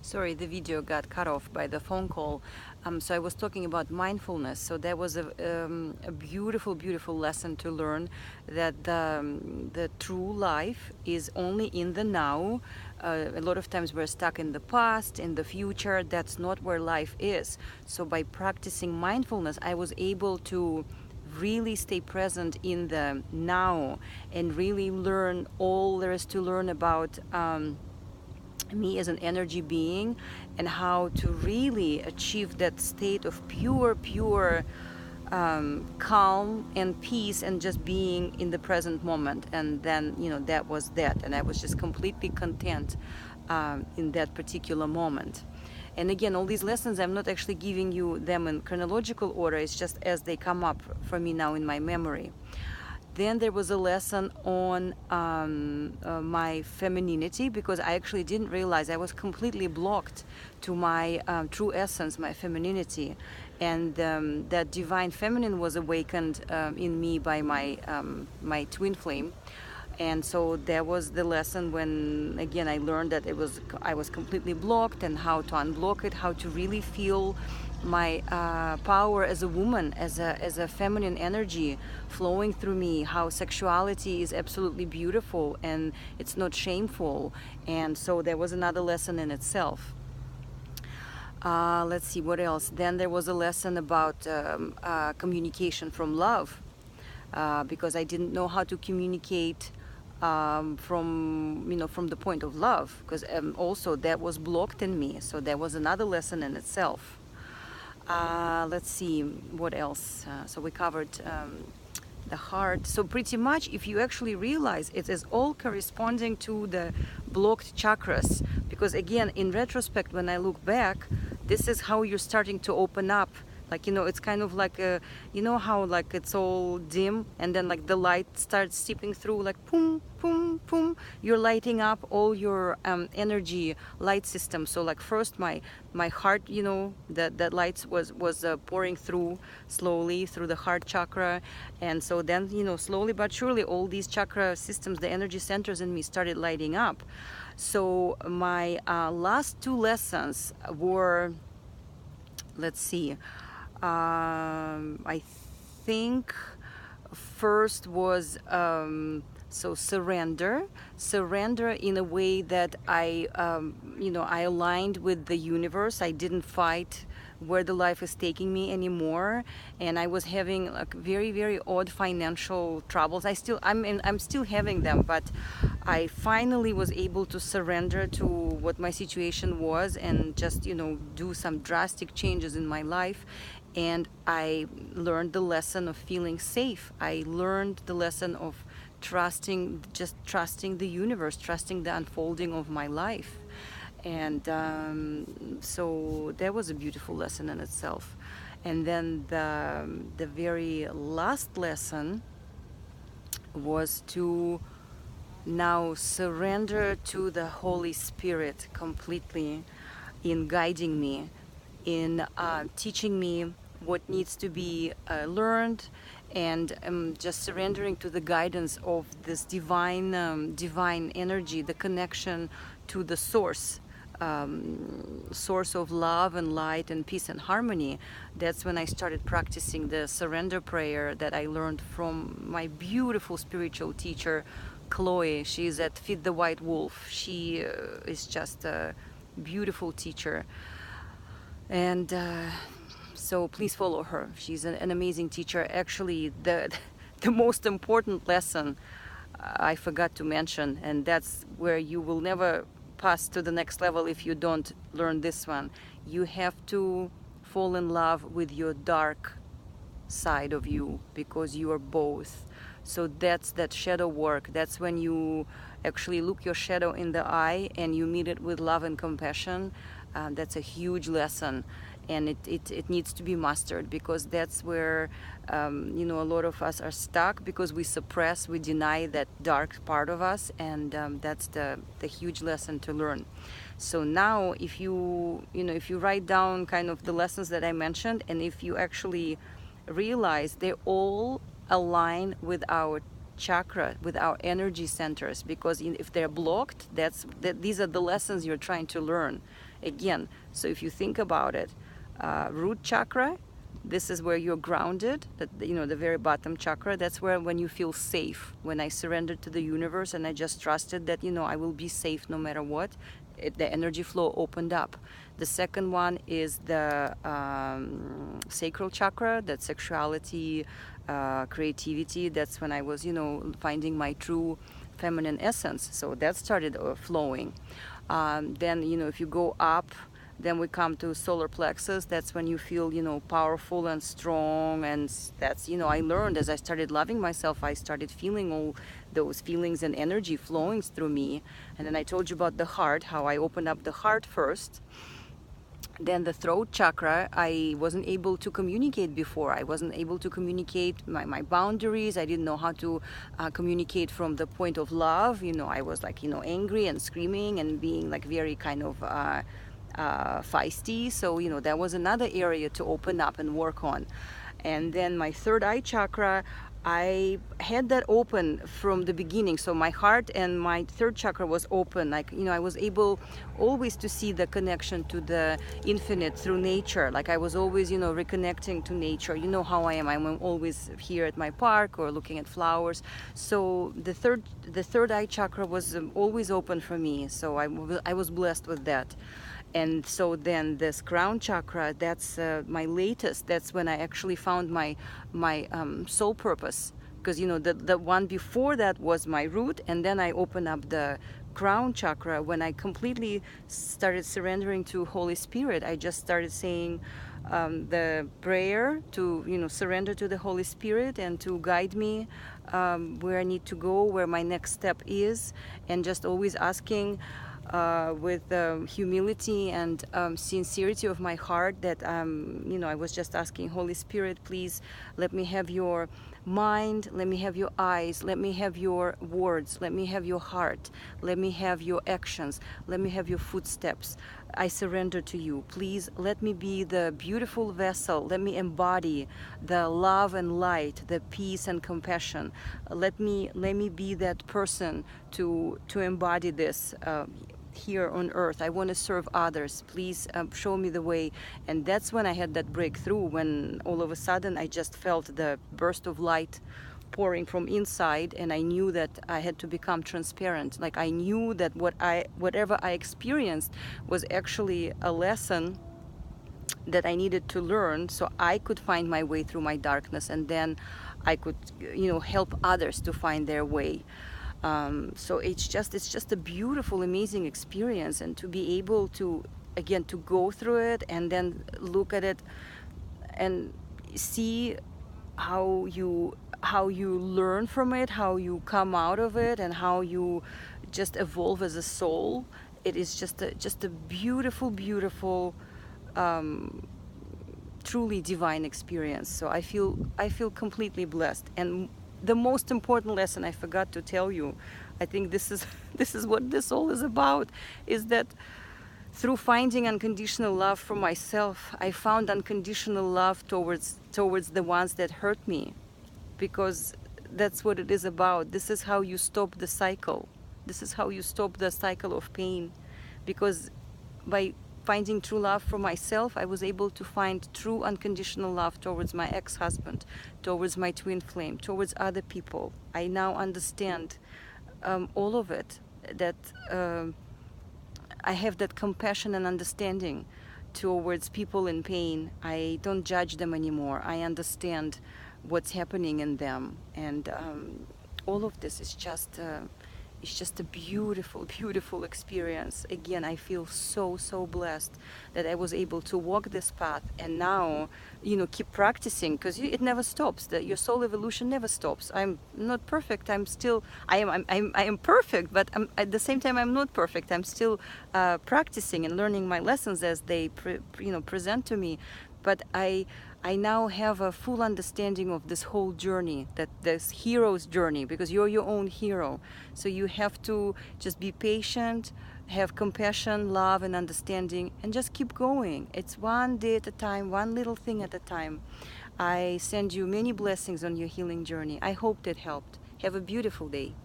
Sorry, the video got cut off by the phone call. So I was talking about mindfulness. So that was a beautiful, beautiful lesson to learn, that the true life is only in the now. A lot of times we're stuck in the past, in the future. That's not where life is. So by practicing mindfulness, I was able to really stay present in the now and really learn all there is to learn about me as an energy being, and how to really achieve that state of pure calm and peace, and just being in the present moment. And then, that was that, and I was just completely content in that particular moment. And again, all these lessons, I'm not actually giving you them in chronological order, it's just as they come up for me now in my memory. Then there was a lesson on my femininity, because I actually didn't realize I was completely blocked to my true essence, my femininity. And that divine feminine was awakened in me by my twin flame. And so that was the lesson when, again, I learned that I was completely blocked, and how to unblock it, how to really feel my power as a woman, as a feminine energy flowing through me, how sexuality is absolutely beautiful and it's not shameful. And so there was another lesson in itself. Let's see what else. Then there was a lesson about communication from love, because I didn't know how to communicate from the point of love, because also that was blocked in me. So that was another lesson in itself. Let's see what else. So we covered the heart. So pretty much, if you actually realize, it is all corresponding to the blocked chakras, because again, in retrospect, when I look back, this is how you're starting to open up. Like, it's kind of like how like it's all dim, and then like the light starts seeping through, like boom, boom, boom. You're lighting up all your energy light system. So like first my heart, that lights was pouring through slowly through the heart chakra, and so then slowly but surely all these chakra systems, the energy centers in me, started lighting up. So my last two lessons were, let's see. I think first was so surrender in a way that I aligned with the universe. I didn't fight where the life is taking me anymore, and I was having like very, very odd financial troubles. I'm still having them, but I finally was able to surrender to what my situation was, and just do some drastic changes in my life. And I learned the lesson of feeling safe. I learned the lesson of trusting the universe, trusting the unfolding of my life. And so that was a beautiful lesson in itself. And then the very last lesson was to now surrender to the Holy Spirit completely, in guiding me, in teaching me what needs to be learned, and just surrendering to the guidance of this divine energy, the connection to the source of love and light and peace and harmony. That's when I started practicing the surrender prayer that I learned from my beautiful spiritual teacher, Chloe. She's at Feed the White Wolf. She is just a beautiful teacher. And so please follow her. She's an amazing teacher. Actually, the most important lesson I forgot to mention, and that's where you will never pass to the next level if you don't learn this one. You have to fall in love with your dark side of you, because you are both. So that's that shadow work. That's when you actually look your shadow in the eye and you meet it with love and compassion. That's a huge lesson, and it needs to be mastered, because that's where a lot of us are stuck, because we suppress, we deny that dark part of us, and that's the huge lesson to learn. So now if you write down kind of the lessons that I mentioned, and if you actually realize they all align with our chakra, with our energy centers, because if they're blocked, these are the lessons you're trying to learn. Again, so if you think about it, root chakra, this is where you're grounded, the very bottom chakra, that's where when you feel safe. When I surrendered to the universe and I just trusted that, I will be safe no matter what, the energy flow opened up. The second one is the sacral chakra, that sexuality, creativity. That's when I was, finding my true feminine essence. So that started flowing. Then, if you go up, then we come to solar plexus. That's when you feel, powerful and strong. And that's, I learned as I started loving myself, I started feeling all those feelings and energy flowing through me. And then I told you about the heart, how I opened up the heart first. Then the throat chakra, I wasn't able to communicate before. I wasn't able to communicate my boundaries. I didn't know how to communicate from the point of love. I was like, angry and screaming and being like very kind of feisty. So, that was another area to open up and work on. And then my third eye chakra, I had that open from the beginning. So my heart and my third chakra was open. Like, I was able always to see the connection to the infinite through nature. Like I was always, reconnecting to nature. You know how I am. I'm always here at my park or looking at flowers. So the third eye chakra was always open for me. So I was blessed with that. And so then this crown chakra, that's my latest. That's when I actually found my soul purpose. Because, the one before that was my root. And then I opened up the crown chakra when I completely started surrendering to Holy Spirit. I just started saying the prayer to, surrender to the Holy Spirit and to guide me where I need to go, where my next step is. And just always asking with humility and sincerity of my heart that, I was just asking, Holy Spirit, please let me have your mind, let me have your eyes, let me have your words, let me have your heart, let me have your actions, let me have your footsteps. I surrender to you. Please let me be the beautiful vessel. Let me embody the love and light, the peace and compassion. Let me be that person to embody this here on earth. I want to serve others. Please show me the way. And that's when I had that breakthrough, when all of a sudden I just felt the burst of light pouring from inside, and I knew that I had to become transparent. Like I knew that whatever I experienced was actually a lesson that I needed to learn, so I could find my way through my darkness, and then I could, help others to find their way. So it's just a beautiful, amazing experience, and to be able to, again, to go through it and then look at it and see how you learn from it, how you come out of it, and how you just evolve as a soul. It is just a beautiful, beautiful, truly divine experience. So I feel completely blessed. And the most important lesson I forgot to tell you, I think this is what this all is about, is that through finding unconditional love for myself, I found unconditional love towards the ones that hurt me, because that's what it is about. This is how you stop the cycle. This is how you stop the cycle of pain, because by finding true love for myself, I was able to find true unconditional love towards my ex-husband, towards my twin flame, towards other people. I now understand all of it, that I have that compassion and understanding towards people in pain. I don't judge them anymore. I understand what's happening in them, and all of this is just it's just a beautiful, beautiful experience. Again, I feel so blessed that I was able to walk this path, and now, keep practicing, because it never stops. Your soul evolution never stops. I'm not perfect. I am perfect, but at the same time I'm not perfect. I'm still practicing and learning my lessons as they present to me. But I now have a full understanding of this whole journey, that this hero's journey, because you're your own hero. So you have to just be patient, have compassion, love, and understanding, and just keep going. It's one day at a time, one little thing at a time. I send you many blessings on your healing journey. I hope that helped. Have a beautiful day.